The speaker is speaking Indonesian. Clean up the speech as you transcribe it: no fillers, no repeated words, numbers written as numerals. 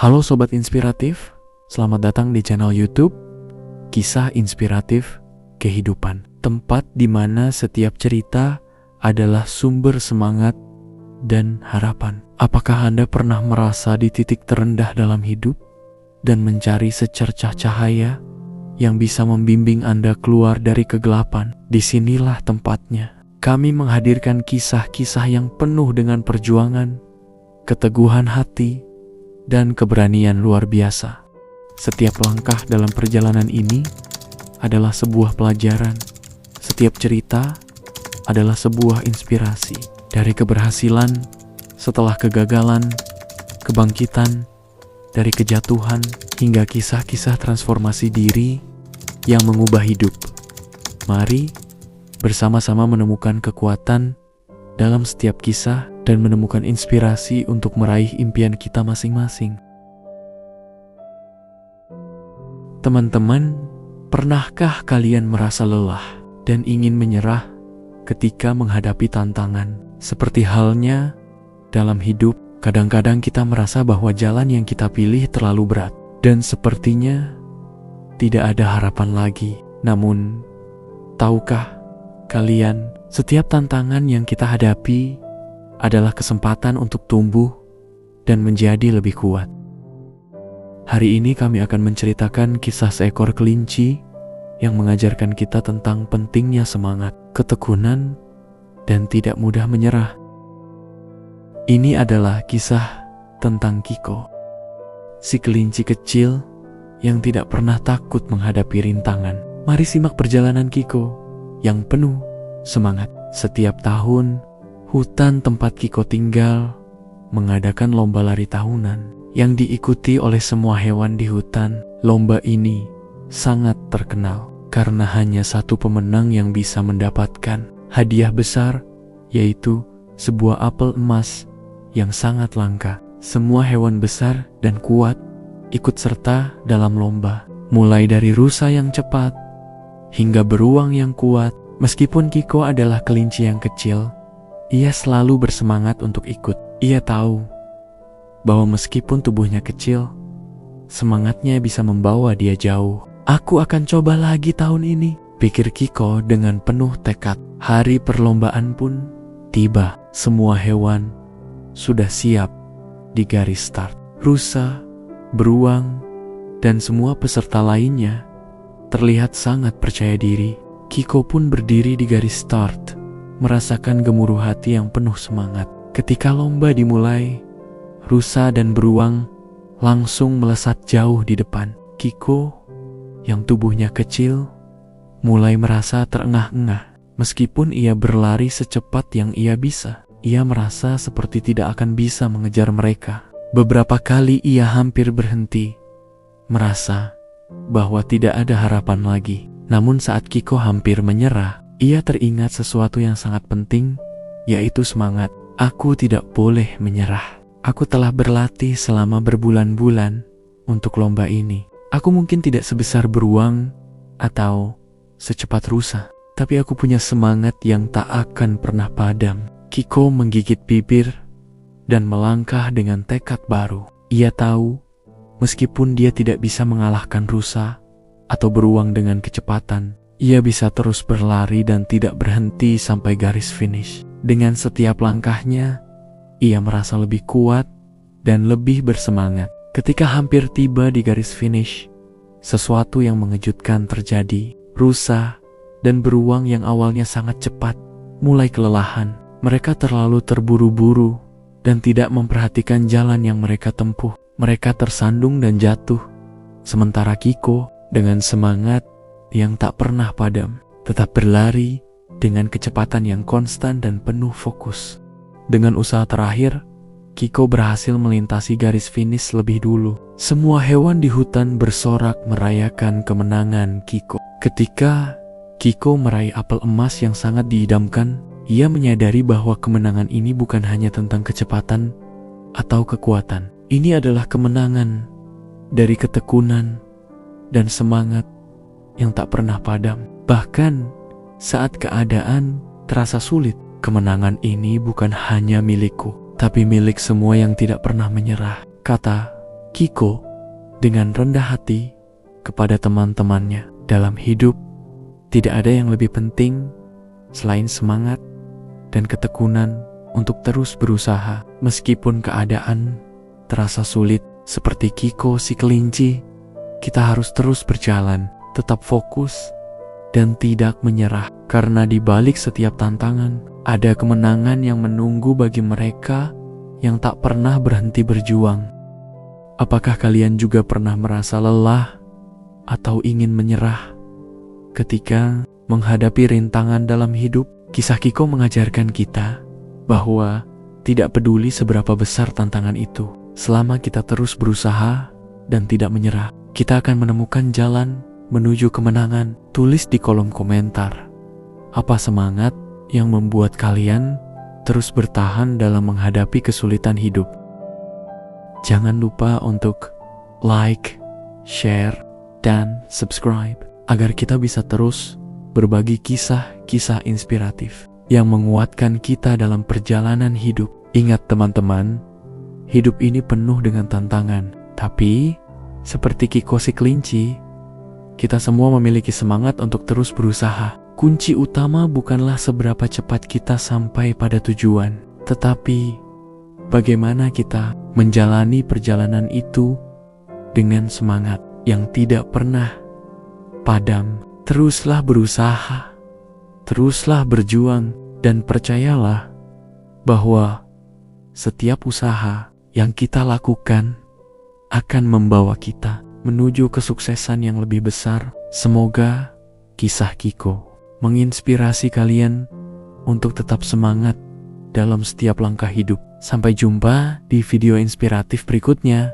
Halo Sobat Inspiratif, selamat datang di channel YouTube Kisah Inspiratif Kehidupan. Tempat di mana setiap cerita adalah sumber semangat dan harapan. Apakah Anda pernah merasa di titik terendah dalam hidup dan mencari secercah cahaya yang bisa membimbing Anda keluar dari kegelapan? Disinilah tempatnya. Kami menghadirkan kisah-kisah yang penuh dengan perjuangan, keteguhan hati, dan keberanian luar biasa. Setiap langkah dalam perjalanan ini adalah sebuah pelajaran. Setiap cerita adalah sebuah inspirasi. Dari keberhasilan, setelah kegagalan, kebangkitan, dari kejatuhan, hingga kisah-kisah transformasi diri yang mengubah hidup. Mari bersama-sama menemukan kekuatan dalam setiap kisah dan menemukan inspirasi untuk meraih impian kita masing-masing. Teman-teman, pernahkah kalian merasa lelah dan ingin menyerah ketika menghadapi tantangan? Seperti halnya dalam hidup, kadang-kadang kita merasa bahwa jalan yang kita pilih terlalu berat dan sepertinya tidak ada harapan lagi. Namun, tahukah kalian, setiap tantangan yang kita hadapi adalah kesempatan untuk tumbuh dan menjadi lebih kuat. Hari ini kami akan menceritakan kisah seekor kelinci yang mengajarkan kita tentang pentingnya semangat, ketekunan, dan tidak mudah menyerah. Ini adalah kisah tentang Kiko, si kelinci kecil yang tidak pernah takut menghadapi rintangan. Mari simak perjalanan Kiko yang penuh semangat. Setiap tahun, hutan tempat Kiko tinggal mengadakan lomba lari tahunan yang diikuti oleh semua hewan di hutan. Lomba ini sangat terkenal karena hanya satu pemenang yang bisa mendapatkan hadiah besar, yaitu sebuah apel emas yang sangat langka. Semua hewan besar dan kuat ikut serta dalam lomba, mulai dari rusa yang cepat hingga beruang yang kuat. Meskipun Kiko adalah kelinci yang kecil, ia selalu bersemangat untuk ikut. Ia tahu bahwa meskipun tubuhnya kecil, semangatnya bisa membawa dia jauh. Aku akan coba lagi tahun ini, pikir Kiko dengan penuh tekad. Hari perlombaan pun tiba. Semua hewan sudah siap di garis start. Rusa, beruang, dan semua peserta lainnya terlihat sangat percaya diri. Kiko pun berdiri di garis start, merasakan gemuruh hati yang penuh semangat. Ketika lomba dimulai, rusa dan beruang langsung melesat jauh di depan. Kiko, yang tubuhnya kecil, mulai merasa terengah-engah. Meskipun ia berlari secepat yang ia bisa, ia merasa seperti tidak akan bisa mengejar mereka. Beberapa kali ia hampir berhenti, merasa bahwa tidak ada harapan lagi. Namun saat Kiko hampir menyerah, ia teringat sesuatu yang sangat penting, yaitu semangat. Aku tidak boleh menyerah. Aku telah berlatih selama berbulan-bulan untuk lomba ini. Aku mungkin tidak sebesar beruang atau secepat rusa, tapi aku punya semangat yang tak akan pernah padam. Kiko menggigit bibir dan melangkah dengan tekad baru. Ia tahu, meskipun dia tidak bisa mengalahkan rusa atau beruang dengan kecepatan, ia bisa terus berlari dan tidak berhenti sampai garis finish. Dengan setiap langkahnya, ia merasa lebih kuat dan lebih bersemangat. Ketika hampir tiba di garis finish, sesuatu yang mengejutkan terjadi. Rusa dan beruang yang awalnya sangat cepat mulai kelelahan. Mereka terlalu terburu-buru dan tidak memperhatikan jalan yang mereka tempuh. Mereka tersandung dan jatuh. Sementara Kiko dengan semangat yang tak pernah padam, tetap berlari dengan kecepatan yang konstan dan penuh fokus. Dengan usaha terakhir, Kiko berhasil melintasi garis finish lebih dulu. Semua hewan di hutan bersorak merayakan kemenangan Kiko. Ketika Kiko meraih apel emas yang sangat diidamkan, ia menyadari bahwa kemenangan ini bukan hanya tentang kecepatan atau kekuatan. Ini adalah kemenangan dari ketekunan dan semangat yang tak pernah padam. Bahkan saat keadaan terasa sulit, kemenangan ini bukan hanya milikku, tapi milik semua yang tidak pernah menyerah, kata Kiko dengan rendah hati kepada teman-temannya. Dalam hidup, tidak ada yang lebih penting selain semangat dan ketekunan untuk terus berusaha. Meskipun keadaan terasa sulit seperti Kiko si kelinci, kita harus terus berjalan, tetap fokus, dan tidak menyerah. Karena di balik setiap tantangan, ada kemenangan yang menunggu bagi mereka yang tak pernah berhenti berjuang. Apakah kalian juga pernah merasa lelah atau ingin menyerah ketika menghadapi rintangan dalam hidup? Kisah Kiko mengajarkan kita bahwa tidak peduli seberapa besar tantangan itu, selama kita terus berusaha dan tidak menyerah, kita akan menemukan jalan menuju kemenangan. Tulis di kolom komentar, apa semangat yang membuat kalian terus bertahan dalam menghadapi kesulitan hidup. Jangan lupa untuk like, share, dan subscribe agar kita bisa terus berbagi kisah-kisah inspiratif yang menguatkan kita dalam perjalanan hidup. Ingat teman-teman, hidup ini penuh dengan tantangan, tapi seperti Kiko si kelinci, kita semua memiliki semangat untuk terus berusaha. Kunci utama bukanlah seberapa cepat kita sampai pada tujuan, tetapi bagaimana kita menjalani perjalanan itu dengan semangat yang tidak pernah padam. Teruslah berusaha, teruslah berjuang, dan percayalah bahwa setiap usaha yang kita lakukan akan membawa kita menuju kesuksesan yang lebih besar. Semoga kisah Kiko menginspirasi kalian untuk tetap semangat dalam setiap langkah hidup. Sampai jumpa di video inspiratif berikutnya.